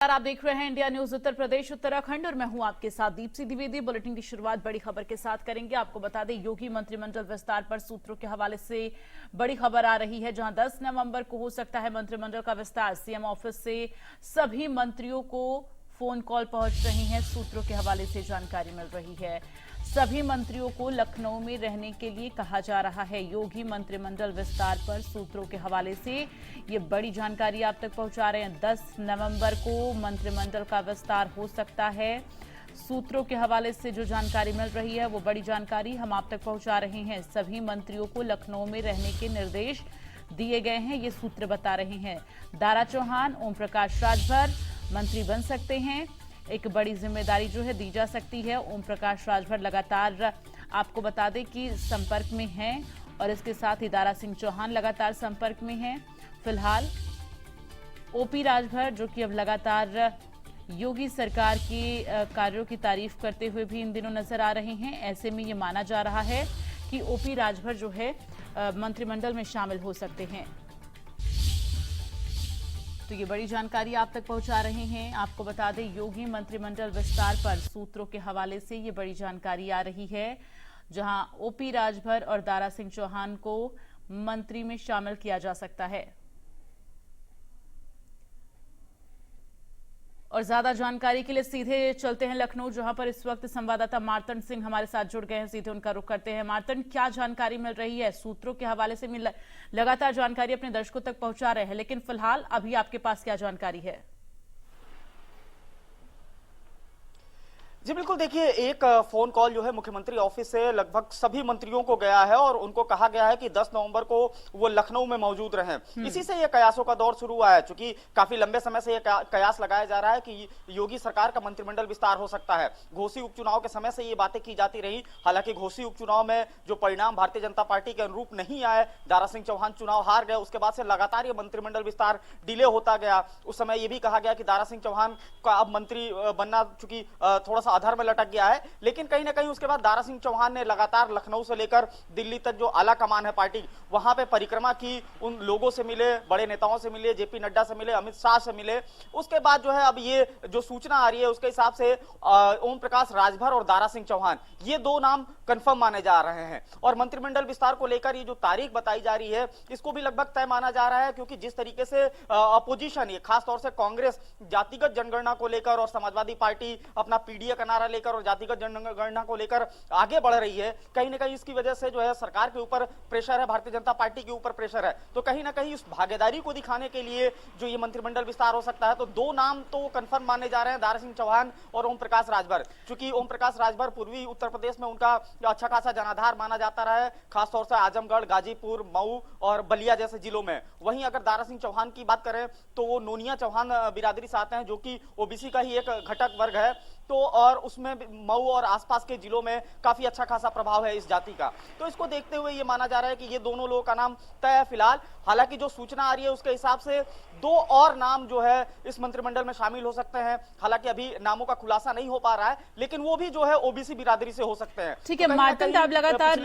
आप देख रहे हैं इंडिया न्यूज उत्तर प्रदेश उत्तराखंड और मैं हूं आपके साथ दीप्ति द्विवेदी। बुलेटिन की शुरुआत बड़ी खबर के साथ करेंगे। आपको बता दें, योगी मंत्रिमंडल विस्तार पर सूत्रों के हवाले से बड़ी खबर आ रही है, जहां 10 नवंबर को हो सकता है मंत्रिमंडल का विस्तार। सीएम ऑफिस से सभी मंत्रियों को फोन कॉल पहुंच रही है। सूत्रों के हवाले से जानकारी मिल रही है, सभी मंत्रियों को लखनऊ में रहने के लिए कहा जा रहा है। योगी मंत्रिमंडल विस्तार पर सूत्रों के हवाले से ये बड़ी जानकारी आप तक पहुंचा रहे हैं। 10 नवंबर को मंत्रिमंडल का विस्तार हो सकता है। सूत्रों के हवाले से जो जानकारी मिल रही है वो बड़ी जानकारी हम आप तक पहुंचा रहे हैं। सभी मंत्रियों को लखनऊ में रहने के निर्देश दिए गए हैं, ये सूत्र बता रहे हैं। दारा चौहान, ओम प्रकाश राजभर मंत्री बन सकते हैं। एक बड़ी जिम्मेदारी जो है दी जा सकती है। ओम प्रकाश राजभर लगातार आपको बता दें कि संपर्क में हैं और इसके साथ ही दारा सिंह चौहान लगातार संपर्क में हैं। फिलहाल ओपी राजभर जो कि अब लगातार योगी सरकार की कार्यों की तारीफ करते हुए भी इन दिनों नजर आ रहे हैं। ऐसे में ये माना जा रहा है कि ओपी राजभर जो है मंत्रिमंडल में शामिल हो सकते हैं। तो ये बड़ी जानकारी आप तक पहुंचा रहे हैं। आपको बता दें, योगी मंत्रिमंडल विस्तार पर सूत्रों के हवाले से ये बड़ी जानकारी आ रही है, जहां ओपी राजभर और दारा सिंह चौहान को मंत्री में शामिल किया जा सकता है। और ज्यादा जानकारी के लिए सीधे चलते हैं लखनऊ, जहां पर इस वक्त संवाददाता मार्तंड सिंह हमारे साथ जुड़ गए हैं। सीधे उनका रुख करते हैं। मार्तंड, क्या जानकारी मिल रही है? सूत्रों के हवाले से लगातार जानकारी अपने दर्शकों तक पहुंचा रहे हैं, लेकिन फिलहाल अभी आपके पास क्या जानकारी है? जी बिल्कुल, देखिए, एक फोन कॉल जो है मुख्यमंत्री ऑफिस से लगभग सभी मंत्रियों को गया है और उनको कहा गया है कि 10 नवंबर को वो लखनऊ में मौजूद रहें। इसी से ये कयासों का दौर शुरू हुआ है, क्योंकि काफी लंबे समय से ये कयास लगाया जा रहा है कि योगी सरकार का मंत्रिमंडल विस्तार हो सकता है। घोसी उपचुनाव के समय से ये बातें की जाती रही। हालांकि घोसी उपचुनाव में जो परिणाम भारतीय जनता पार्टी के अनुरूप नहीं आए, दारा सिंह चौहान चुनाव हार गए, उसके बाद से लगातार ये मंत्रिमंडल विस्तार डिले होता गया। उस समय ये भी कहा गया कि दारा सिंह चौहान का अब मंत्री बनना चूंकि थोड़ा अधर में लटक गया है, लेकिन कहीं ना कहीं उसके बाद दारा सिंह चौहान ने लगातार लखनऊ से लेकर दिल्ली तक जो आला कमान है पार्टी, वहां पे परिक्रमा की, उन लोगों से मिले, बड़े नेताओं से मिले, जेपी नड्डा से मिले, अमित शाह से मिले। उसके बाद जो है अब ये जो सूचना आ रही है उसके हिसाब से ओम प्रकाश राजभर और दारा सिंह चौहान, ये दो नाम कंफर्म माने जा रहे हैं। और मंत्रिमंडल विस्तार को लेकर ये जो तारीख बताई जा रही है इसको भी लगभग तय माना जा रहा है, क्योंकि जिस तरीके से अपोजिशन, ये खासतौर से कांग्रेस जातिगत जनगणना को लेकर और समाजवादी पार्टी अपना पीडीए का नारा लेकर और जातिगत जनगणना को लेकर आगे बढ़ रही है, कहीं ना कहीं इसकी वजह से जो है सरकार के ऊपर प्रेशर है, भारतीय जनता पार्टी के ऊपर प्रेशर है। तो कहीं ना कहीं उस भागीदारी को दिखाने के लिए जो ये मंत्रिमंडल विस्तार हो सकता है, तो दो नाम तो कंफर्म माने जा रहे हैं, दारा सिंह चौहान और ओम प्रकाश राजभर। चूंकि ओम प्रकाश राजभर पूर्वी उत्तर प्रदेश में उनका अच्छा खासा जनाधार माना जाता रहा है, खासतौर से आजमगढ़, गाजीपुर, मऊ और बलिया जैसे जिलों में। वहीं अगर दारा सिंह चौहान की बात करें तो वो नोनिया चौहान बिरादरी से आते हैं, जो कि ओबीसी का ही एक घटक वर्ग है। तो और उसमें मऊ और आसपास के जिलों में काफी अच्छा खासा प्रभाव है इस जाति का। तो इसको देखते हुए ये माना जा रहा है कि ये दोनों लोगों का नाम तय है फिलहाल। हालांकि जो सूचना आ रही है उसके हिसाब से दो और नाम जो है इस मंत्रिमंडल में शामिल हो सकते हैं। हालांकि अभी नामों का खुलासा नहीं हो पा रहा है, लेकिन वो भी जो है ओबीसी बिरादरी से हो सकते हैं। ठीक है मार्तंड, आप लगातार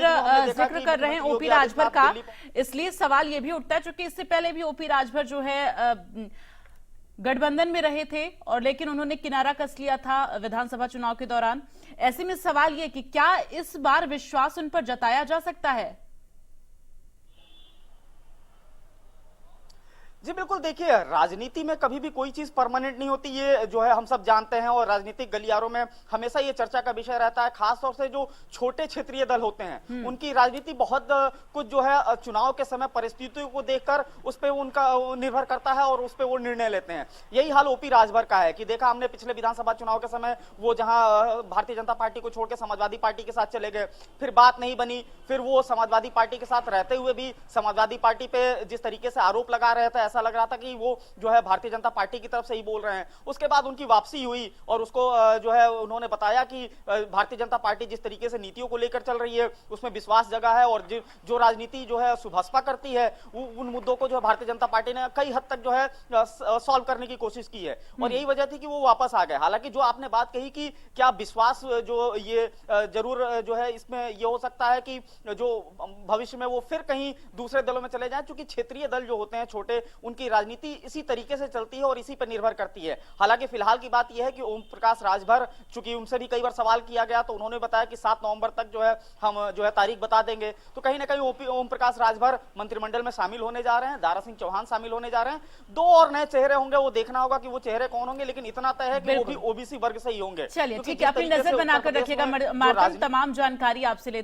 जिक्र कर रहे हैं ओपी राजभर का, इसलिए सवाल ये भी उठता है, चूंकि इससे पहले भी ओपी राजभर जो है गठबंधन में रहे थे और लेकिन उन्होंने किनारा कस लिया था विधानसभा चुनाव के दौरान। ऐसे में सवाल ये कि क्या इस बार विश्वास उन पर जताया जा सकता है? जी बिल्कुल, देखिए, राजनीति में कभी भी कोई चीज परमानेंट नहीं होती, ये जो है हम सब जानते हैं। और राजनीतिक गलियारों में हमेशा ये चर्चा का विषय रहता है, खासतौर से जो छोटे क्षेत्रीय दल होते हैं उनकी राजनीति बहुत कुछ जो है चुनाव के समय परिस्थितियों को देखकर उस पर उनका निर्भर करता है और उस पर वो निर्णय लेते हैं। यही हाल ओपी राजभर का है कि देखा हमने पिछले विधानसभा चुनाव के समय वो जहां भारतीय जनता पार्टी को छोड़कर समाजवादी पार्टी के साथ चले गए, फिर बात नहीं बनी, फिर वो समाजवादी पार्टी के साथ रहते हुए भी समाजवादी पार्टी पे जिस तरीके से आरोप लगा रहे थे, ऐसा लग रहा था कि वो जो है भारतीय जनता पार्टी की तरफ से ही बोल रहे हैं। उसके बाद उनकी वापसी हुई और उसको जो है उन्होंने बताया कि भारतीय जनता पार्टी जिस तरीके से नीतियों को लेकर चल रही है उसमें विश्वास जगा है और जो राजनीति जो है सुभस्पा करती है, उन मुद्दों को जो है भारतीय जनता पार्टी ने कई हद तक जो है सॉल्व करने की कोशिश की है और यही वजह थी कि वो वापस आ गए। हालांकि जो आपने बात कही कि क्या विश्वास जो ये जरूर जो है इसमें ये हो सकता है कि जो भविष्य में वो फिर कहीं दूसरे दलों में चले जाएं, क्योंकि क्षेत्रीय दल जो होते हैं छोटे, उनकी राजनीति इसी तरीके से चलती है और इसी पर निर्भर करती है। हालांकि फिलहाल की बात यह है कि ओम प्रकाश राजभर, चूंकि उनसे भी कई बार सवाल किया गया तो उन्होंने बताया कि 7 नवंबर तक जो है हम जो है तारीख बता देंगे। तो कहीं ना कहीं ओम प्रकाश राजभर मंत्रिमंडल में शामिल होने जा रहे हैं, दारा सिंह चौहान शामिल होने जा रहे हैं। 2 और नए चेहरे होंगे, वो देखना होगा कि वो चेहरे कौन होंगे, लेकिन इतना तय है कि वो भी ओबीसी वर्ग से ही होंगे। चलिए ठीक है, अपनी नजर बनाकर रखिएगा। मार्तम, तमाम जानकारी आपसे ले